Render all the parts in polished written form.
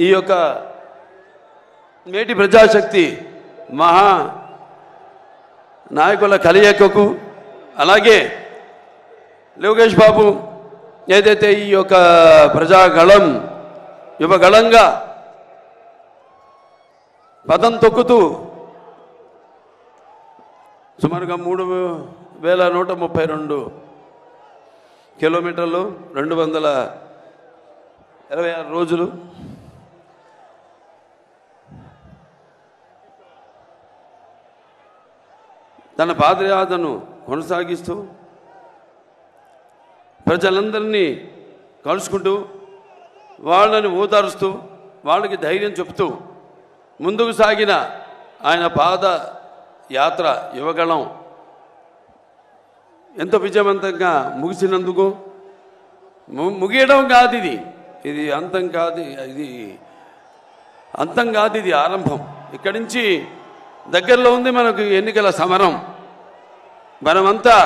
ఈ యొక్క నేటి ప్రజాశక్తి మహా నాయకుల కలయికకు అలాగే లోకేష్ బాబు ఏదైతే ఈ యొక్క ప్రజాగళం యువగళంగా పదం తొక్కుతూ సుమారుగా 3132 కిలోమీటర్లు 226 రోజులు తన పాదయాత్రను కొనసాగిస్తూ ప్రజలందరినీ కలుసుకుంటూ వాళ్ళని ఓదారుస్తూ వాళ్ళకి ధైర్యం చెప్తూ ముందుకు సాగిన ఆయన పాద యాత్ర యువగళం ఎంతో విజయవంతంగా ముగిసినందుకు ముగియడం కాదు ఇది అంతం కాదు, ఇది ఆరంభం. ఇక్కడి నుంచి దగ్గరలో ఉంది మనకు ఎన్నికల సమరం. మనమంతా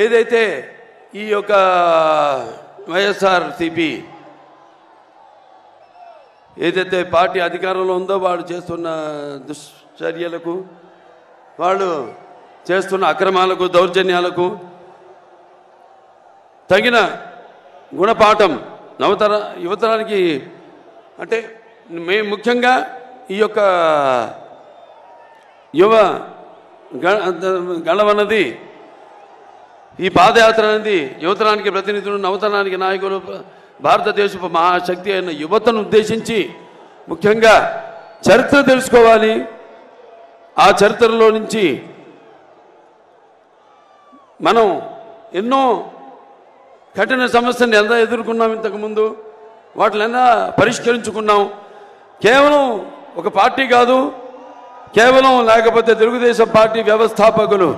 ఏదైతే ఈ యొక్క వైఎస్ఆర్సీపీ ఏదైతే పార్టీ అధికారంలో ఉందో వాళ్ళు చేస్తున్న దుశ్చర్యలకు, వాళ్ళు చేస్తున్న అక్రమాలకు, దౌర్జన్యాలకు తగిన గుణపాఠం యువతరానికి అంటే మేము ముఖ్యంగా ఈ యొక్క గళమన్నది ఈ పాదయాత్ర అనేది యువతరానికి ప్రతినిధులు, నవతరానికి నాయకులు, భారతదేశపు మహాశక్తి అయిన యువతను ఉద్దేశించి ముఖ్యంగా చరిత్ర తెలుసుకోవాలి. ఆ చరిత్రలో నుంచి మనం ఎన్నో కఠిన సమస్యను ఎలా ఎదుర్కొన్నాం, ఇంతకుముందు వాటినైనా పరిష్కరించుకున్నాం. కేవలం ఒక పార్టీ కాదు, కేవలం లేకపోతే తెలుగుదేశం పార్టీ వ్యవస్థాపకులు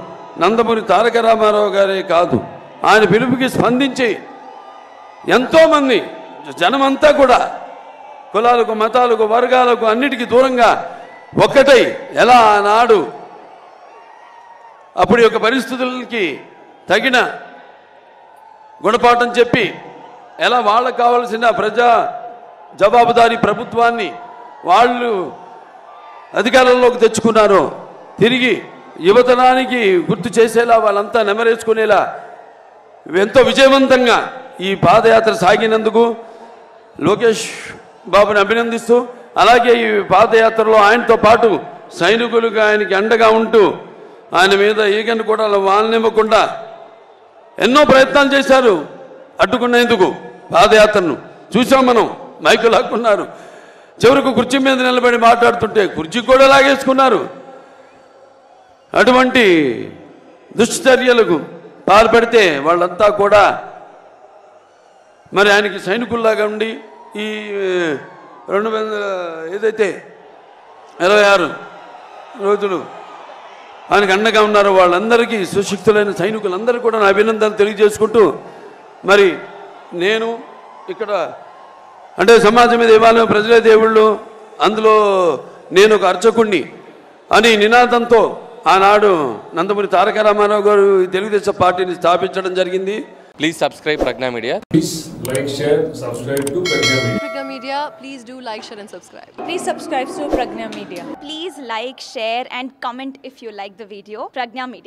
నందమూరి తారక రామారావు గారే కాదు, ఆయన పిలుపుకి స్పందించి ఎంతోమంది జనమంతా కూడా కులాలకు, మతాలకు, వర్గాలకు అన్నిటికీ దూరంగా ఒక్కటై ఎలా ఆనాడు అప్పుడు యొక్క పరిస్థితులకి తగిన గుణపాఠం చెప్పి ఎలా వాళ్ళకు కావలసిన ప్రజా జవాబుదారీ ప్రభుత్వాన్ని వాళ్ళు అధికారంలోకి తెచ్చుకున్నారో తిరిగి యువతరానికి గుర్తు చేసేలా వాళ్ళంతా నెమరేసుకునేలా ఎంతో విజయవంతంగా ఈ పాదయాత్ర సాగినందుకు లోకేష్ బాబుని అభినందిస్తూ, అలాగే ఈ పాదయాత్రలో ఆయనతో పాటు సైనికులుగా ఆయనకి అండగా ఉంటూ ఆయన మీద ఈగను కూడా వాళ్ళనివ్వకుండా ఎన్నో ప్రయత్నాలు చేశారు అడ్డుకునేందుకు. పాదయాత్రను చూసాం మనం, మైకు లాక్కున్నారు, చివరకు కుర్చీ మీద నిలబడి మాట్లాడుతుంటే కుర్చీ కూడా లాగేసుకున్నారు. అటువంటి దుశ్చర్యలకు పాల్పడితే వాళ్ళంతా కూడా మరి ఆయనకి సైనికుల్లాగా ఉండి ఈ 26 రోజులు ఆయనకు అండగా ఉన్నారు. వాళ్ళందరికీ సుశిక్తులైన సైనికులందరూ కూడా నా అభినందనలు తెలియజేసుకుంటూ, మరి నేను ఇక్కడ అంటే సమాజం మీద ఇవాళ ప్రజలే దేవుళ్ళు, అందులో నేను ఒక అర్చకుణ్ణి అని నినాదంతో ఆనాడు నందమూరి తారక రామారావు గారు తెలుగుదేశం పార్టీని స్థాపించడం జరిగింది. Please subscribe Pragna Media. Please like, share, subscribe to Pragna Media. Pragna Media, please do like, share and subscribe. Please subscribe to Pragna Media. Please like, share and comment if you like the video. Pragna Media.